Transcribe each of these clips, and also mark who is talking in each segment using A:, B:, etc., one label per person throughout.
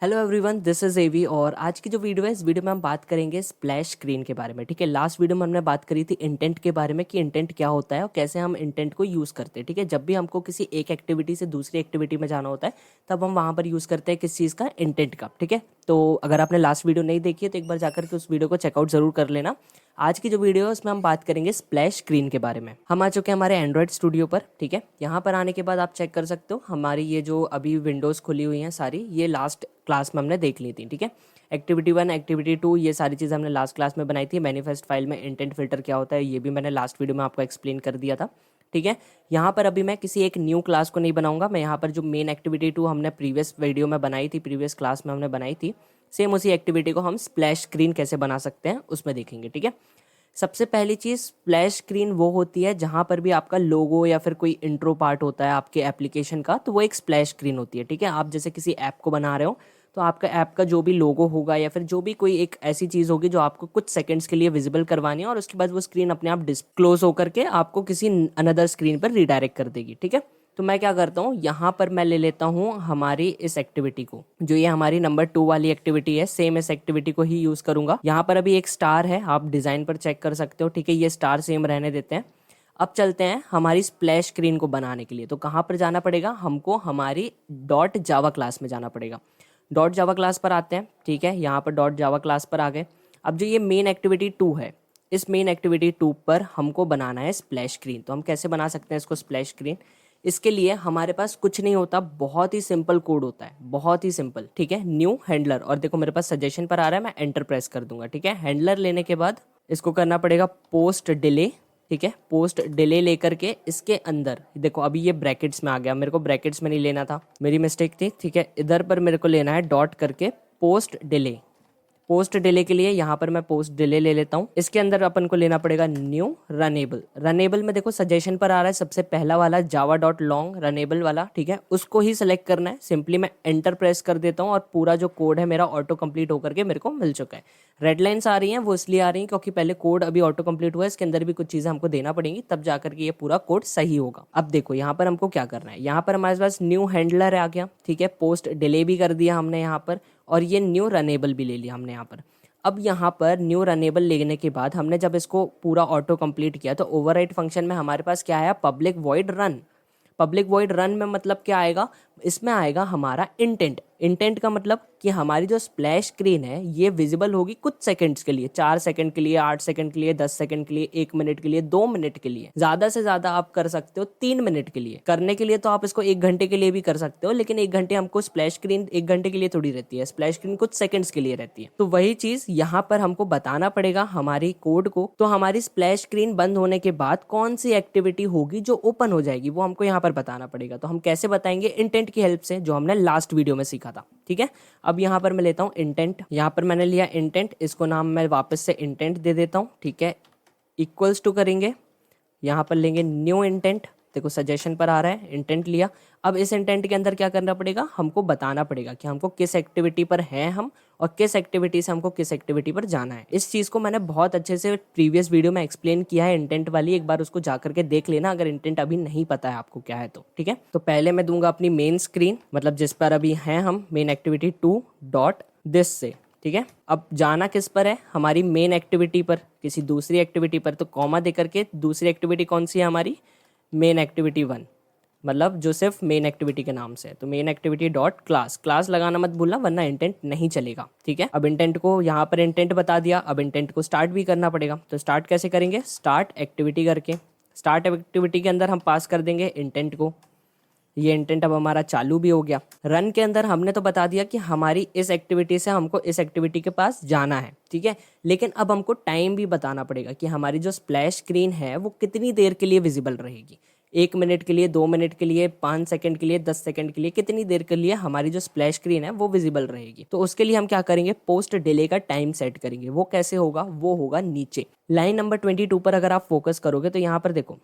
A: Hello everyone, this is एवी। और आज की जो वीडियो है, इस वीडियो में हम बात करेंगे स्प्लैश स्क्रीन के बारे में। ठीक है, लास्ट वीडियो में हमने बात करी थी इंटेंट के बारे में कि इंटेंट क्या होता है और कैसे हम इंटेंट को यूज़ करते हैं। ठीक है, जब भी हमको किसी एक एक्टिविटी से दूसरी एक्टिविटी में जाना होता है तब हम वहाँ पर यूज़ करते हैं किस चीज़ का, इंटेंट का। ठीक है, तो अगर आपने लास्ट वीडियो नहीं देखी है तो एक बार जाकर के उस वीडियो को चेकआउट जरूर कर लेना। आज की जो वीडियो है उसमें हम बात करेंगे स्प्लैश स्क्रीन के बारे में। हम आ चुके हैं हमारे एंड्रॉयड स्टूडियो पर। ठीक है, यहाँ पर आने के बाद आप चेक कर सकते हो हमारी ये जो अभी विंडोज़ खुली हुई हैं सारी, ये लास्ट क्लास में हमने देख ली थी। ठीक है, एक्टिविटी 1, एक्टिविटी 2, ये सारी चीज़ें हमने लास्ट क्लास में बनाई थी। मैनिफेस्ट फाइल में इंटेंट फिल्टर क्या होता है ये भी मैंने लास्ट वीडियो में आपको एक्सप्लेन कर दिया था। ठीक है, यहाँ पर अभी मैं किसी एक न्यू क्लास को नहीं बनाऊंगा। मैं यहाँ पर जो मेन एक्टिविटी 2 हमने प्रीवियस वीडियो में बनाई थी, प्रीवियस क्लास में हमने बनाई थी, सेम उसी एक्टिविटी को हम स्प्लैश स्क्रीन कैसे बना सकते हैं उसमें देखेंगे। ठीक है, सबसे पहली चीज़, स्प्लैश स्क्रीन वो होती है जहाँ पर भी आपका लोगो या फिर कोई इंट्रो पार्ट होता है आपके एप्लीकेशन का, तो वो एक स्प्लैश स्क्रीन होती है। ठीक है, आप जैसे किसी ऐप को बना रहे हो तो आपका ऐप का जो भी लोगो होगा या फिर जो भी कोई एक ऐसी चीज़ होगी जो आपको कुछ सेकंड्स के लिए विजिबल करवानी है और उसके बाद वो स्क्रीन अपने आप डिस्क्लोज होकर के आपको किसी अनदर स्क्रीन पर रिडायरेक्ट कर देगी। ठीक है, तो मैं क्या करता हूँ, यहाँ पर मैं ले लेता हूँ हमारी इस एक्टिविटी को, जो ये हमारी नंबर 2 वाली एक्टिविटी है। सेम इस एक्टिविटी को ही यूज करूंगा। यहाँ पर अभी एक स्टार है, आप डिजाइन पर चेक कर सकते हो। ठीक है, ये स्टार सेम रहने देते हैं। अब चलते हैं हमारी स्प्लैश स्क्रीन को बनाने के लिए। तो कहाँ पर जाना पड़ेगा हमको, हमारी डॉट जावा क्लास में जाना पड़ेगा। डॉट जावा क्लास पर आते हैं। ठीक है, यहाँ पर डॉट जावा क्लास पर आ गए। अब जो ये मेन एक्टिविटी 2 है, इस मेन एक्टिविटी 2 पर हमको बनाना है स्प्लैश स्क्रीन। तो हम कैसे बना सकते हैं इसको स्प्लैश स्क्रीन? इसके लिए हमारे पास कुछ नहीं होता, बहुत ही सिंपल कोड होता है, बहुत ही सिंपल। ठीक है, न्यू हैंडलर, और देखो मेरे पास सजेशन पर आ रहा है, मैं एंटर प्रेस कर दूंगा। ठीक है, हैंडलर लेने के बाद इसको करना पड़ेगा पोस्ट डिले। ठीक है, पोस्ट डिले लेकर के इसके अंदर देखो अभी ये ब्रैकेट्स में आ गया, मेरे को ब्रैकेट्स में नहीं लेना था, मेरी मिस्टेक थी। ठीक है, इधर पर मेरे को लेना है डॉट करके पोस्ट डिले। पोस्ट डिले के लिए यहाँ पर मैं पोस्ट डिले ले लेता हूँ। इसके अंदर अपन को लेना पड़ेगा न्यू रनेबल। रनेबल में देखो सजेशन पर आ रहा है सबसे पहला वाला जावा डॉट लॉन्ग रनेबल वाला। ठीक है, उसको ही सिलेक्ट करना है। सिंपली मैं एंटर प्रेस कर देता हूँ और पूरा जो कोड है मेरा ऑटो कंप्लीट होकर के मेरे को मिल चुका है। रेड लाइन्स आ रही हैं, वो इसलिए आ रही हैं क्योंकि पहले कोड अभी ऑटो कंप्लीट हुआ है, इसके अंदर भी कुछ चीज़ें हमको देना पड़ेंगी, तब जाकर के ये पूरा कोड सही होगा। अब देखो यहाँ पर हमको क्या करना है, यहाँ पर हमारे पास न्यू हैंडलर आ गया। ठीक है, पोस्ट डिले भी कर दिया हमने यहाँ पर, और ये न्यू रनेबल भी ले लिया हमने यहाँ पर। अब यहाँ पर न्यू रनेबल लेने के बाद हमने जब इसको पूरा ऑटो कंप्लीट किया तो ओवरराइड फंक्शन में हमारे पास क्या आया, public void run. Public void run में मतलब क्या आएगा, इसमें आएगा हमारा इंटेंट। इंटेंट का मतलब कि हमारी जो स्प्लैश स्क्रीन है ये विजिबल होगी कुछ सेकंड्स के लिए, 4 सेकंड के लिए, 8 सेकंड के लिए, 10 सेकंड के लिए, 1 मिनट के लिए, 2 मिनट के लिए, ज्यादा से ज्यादा आप कर सकते हो 3 मिनट के लिए। करने के लिए तो आप इसको 1 घंटे के लिए भी कर सकते हो, लेकिन 1 घंटे हमको स्प्लैश स्क्रीन 1 घंटे के लिए थोड़ी रहती है, स्प्लैश स्क्रीन कुछ सेकंड्स के लिए रहती है। तो वही चीज यहाँ पर हमको बताना पड़ेगा हमारी कोड को। तो हमारी स्प्लैश स्क्रीन बंद होने के बाद कौन सी एक्टिविटी होगी जो ओपन हो जाएगी, वो हमको यहाँ पर बताना पड़ेगा। तो हम कैसे बताएंगे, इंटेंट की हेल्प से, जो हमने लास्ट वीडियो में सीखा था। ठीक है, अब यहाँ पर मैं लेता हूँ इंटेंट। यहाँ पर मैंने लिया इंटेंट, इसको नाम मैं वापस से इंटेंट दे देता हूँ। ठीक है, इक्वल्स टू करेंगे, यहाँ पर लेंगे न्यू इंटेंट। देखो सजेशन पर आ रहा है, इंटेंट लिया। अब इस इंटेंट के अंदर क्या करना पड़ेगा, हमको बताना पड़ेगा कि हमको किस एक्टिविटी पर हैं हम और किस एक्टिविटी से हमको किस एक्टिविटी पर जाना है। इस चीज़ को मैंने बहुत अच्छे से प्रीवियस वीडियो में एक्सप्लेन किया है, इंटेंट वाली, एक बार उसको जाकर के देख लेना अगर इंटेंट अभी नहीं पता है आपको क्या है तो। ठीक है, तो पहले मैं दूंगा अपनी मेन स्क्रीन, मतलब जिस पर अभी हैं हम, मेन एक्टिविटी 2 डॉट दिस से। ठीक है, अब जाना किस पर है, हमारी मेन एक्टिविटी पर, किसी दूसरी एक्टिविटी पर, तो कॉमा दे करके दूसरी एक्टिविटी कौन सी है हमारी, मेन एक्टिविटी 1, मतलब जो सिर्फ मेन एक्टिविटी के नाम से है। तो main activity dot class, class लगाना मत भूलना वरना इंटेंट नहीं चलेगा। ठीक है, अब इंटेंट को यहाँ पर इंटेंट बता दिया, अब इंटेंट को स्टार्ट भी करना पड़ेगा। तो स्टार्ट कैसे करेंगे, स्टार्ट एक्टिविटी करके। स्टार्ट एक्टिविटी के अंदर हम पास कर देंगे इंटेंट को। ये इंटेंट अब हमारा चालू भी हो गया। रन के अंदर हमने तो बता दिया कि हमारी इस एक्टिविटी से हमको इस एक्टिविटी के पास जाना है। ठीक है, लेकिन अब हमको टाइम भी बताना पड़ेगा कि हमारी जो स्प्लैश स्क्रीन है वो कितनी देर के लिए विजिबल रहेगी। 1 मिनट के लिए, 2 मिनट के लिए, 5 सेकंड के लिए, 10 सेकंड के लिए, कितनी देर के लिए हमारी जो स्प्लैश स्क्रीन है वो विजिबल रहेगी। तो उसके लिए हम क्या करेंगे, पोस्ट डिले का टाइम सेट करेंगे। वो कैसे होगा, वो होगा नीचे लाइन नंबर 22 पर अगर आप फोकस करोगे तो यहाँ पर देखो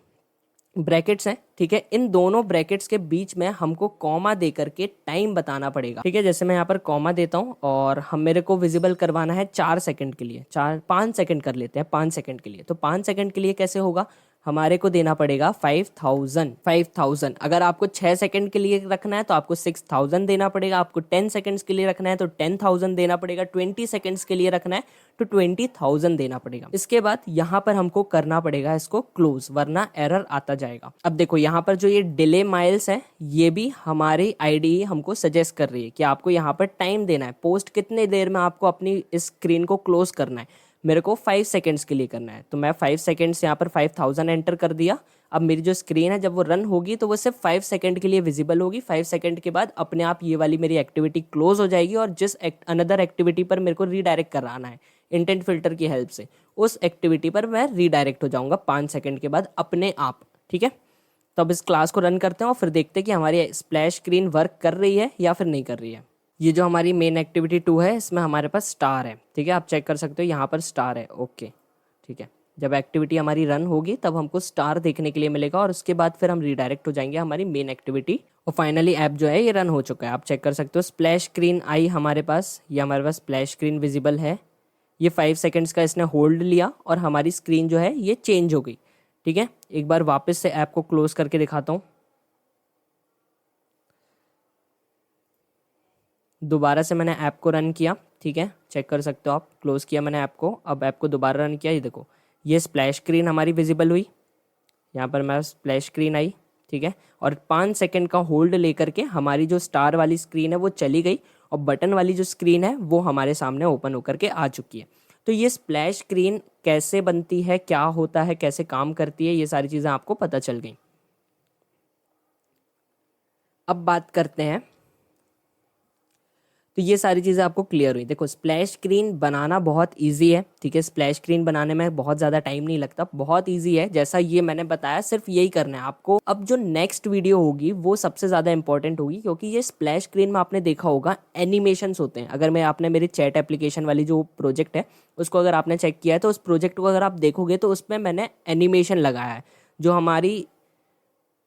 A: ब्रैकेट्स हैं। ठीक है, इन दोनों ब्रैकेट्स के बीच में हमको कॉमा दे करके टाइम बताना पड़ेगा। ठीक है, जैसे मैं यहाँ पर कॉमा देता हूँ और हम मेरे को विजिबल करवाना है 4 सेकंड के लिए, 5 सेकंड कर लेते हैं 5 सेकंड के लिए। तो 5 सेकंड के लिए कैसे होगा, हमारे को देना पड़ेगा 5000। अगर आपको 6 सेकंड के लिए रखना है तो आपको 6000 देना पड़ेगा, आपको 10 सेकंड्स के लिए रखना है तो 10000 देना पड़ेगा, 20 सेकंड्स के लिए रखना है तो 20000 देना पड़ेगा। इसके बाद यहाँ पर हमको करना पड़ेगा इसको क्लोज, वरना एरर आता जाएगा। अब देखो यहाँ पर जो ये डिले माइल्स है ये भी हमारी आईडीई हमको सजेस्ट कर रही है कि आपको यहाँ पर टाइम देना है, पोस्ट कितने देर में आपको अपनी इस स्क्रीन को क्लोज करना है। मेरे को 5 सेकंड्स के लिए करना है तो मैं 5 सेकंड्स यहाँ पर 5000 एंटर कर दिया। अब मेरी जो स्क्रीन है जब वो रन होगी तो वो सिर्फ 5 सेकंड के लिए विजिबल होगी। 5 सेकंड के बाद अपने आप ये वाली मेरी एक्टिविटी क्लोज हो जाएगी और जिस अनदर एक्टिविटी पर मेरे को रीडायरेक्ट कराना है इंटेंट फिल्टर की हेल्प से, उस एक्टिविटी पर मैं रीडायरेक्ट हो जाऊंगा 5 सेकंड के बाद अपने आप। ठीक है, तो अब इस क्लास को रन करते हैं और फिर देखते हैं कि हमारी स्प्लैश स्क्रीन वर्क कर रही है या फिर नहीं कर रही है। ये जो हमारी मेन एक्टिविटी 2 है इसमें हमारे पास स्टार है। ठीक है, आप चेक कर सकते हो यहाँ पर स्टार है। ओके ठीक है, जब एक्टिविटी हमारी रन होगी तब हमको स्टार देखने के लिए मिलेगा और उसके बाद फिर हम रीडायरेक्ट हो जाएंगे हमारी मेन एक्टिविटी और फाइनली ऐप जो है ये रन हो चुका है। आप चेक कर सकते हो स्प्लैश स्क्रीन आई हमारे पास, ये हमारे पास स्प्लैश स्क्रीन विजिबल है। ये 5 सेकंड्स का इसने होल्ड लिया और हमारी स्क्रीन जो है ये चेंज हो गई। ठीक है, एक बार वापस से ऐप को क्लोज करके दिखाता हूँ। दोबारा से मैंने ऐप को रन किया। ठीक है, चेक कर सकते हो आप, क्लोज किया मैंने ऐप को, अब ऐप को दोबारा रन किया। ये देखो ये स्प्लैश स्क्रीन हमारी विजिबल हुई, यहाँ पर मैं स्प्लैश स्क्रीन आई। ठीक है, और 5 सेकंड का होल्ड लेकर के हमारी जो स्टार वाली स्क्रीन है वो चली गई और बटन वाली जो स्क्रीन है वो हमारे सामने ओपन होकर के आ चुकी है। तो ये स्प्लैश स्क्रीन कैसे बनती है, क्या होता है, कैसे काम करती है, ये सारी चीज़ें आपको पता चल गई। अब बात करते हैं, तो ये सारी चीज़ें आपको क्लियर हुई। देखो स्प्लैश स्क्रीन बनाना बहुत इजी है। ठीक है, स्प्लैश स्क्रीन बनाने में बहुत ज़्यादा टाइम नहीं लगता, बहुत इजी है। जैसा ये मैंने बताया सिर्फ यही करना है आपको। अब जो नेक्स्ट वीडियो होगी वो सबसे ज़्यादा इंपॉर्टेंट होगी, क्योंकि ये स्प्लैश स्क्रीन में आपने देखा होगा एनिमेशंस होते हैं। अगर मैं आपने मेरी चैट एप्लीकेशन वाली जो प्रोजेक्ट है उसको अगर आपने चेक किया है तो उस प्रोजेक्ट को अगर आप देखोगे तो उसमें मैंने एनिमेशन लगाया है। जो हमारी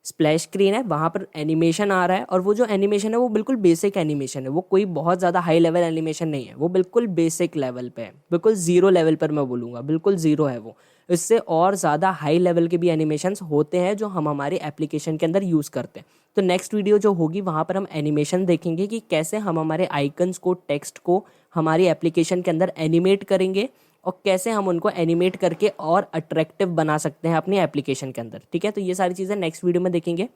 A: स्प्लैश स्क्रीन है वहाँ पर एनिमेशन आ रहा है और वो जो एनिमेशन है वो बिल्कुल बेसिक एनिमेशन है, वो कोई बहुत ज़्यादा हाई लेवल एनिमेशन नहीं है, वो बिल्कुल बेसिक लेवल पे है, बिल्कुल ज़ीरो लेवल पर मैं बोलूँगा, बिल्कुल ज़ीरो है वो। इससे और ज़्यादा हाई लेवल के भी एनिमेशंस होते हैं जो हम हमारे एप्लीकेशन के अंदर यूज़ करते हैं। तो नेक्स्ट वीडियो जो होगी वहाँ पर हम एनिमेशन देखेंगे कि कैसे हम हमारे आइकन्स को, टेक्स्ट को हमारी एप्लीकेशन के अंदर एनिमेट करेंगे और कैसे हम उनको एनिमेट करके और अट्रैक्टिव बना सकते हैं अपनी एप्लीकेशन के अंदर। ठीक है, तो ये सारी चीज़ें नेक्स्ट वीडियो में देखेंगे।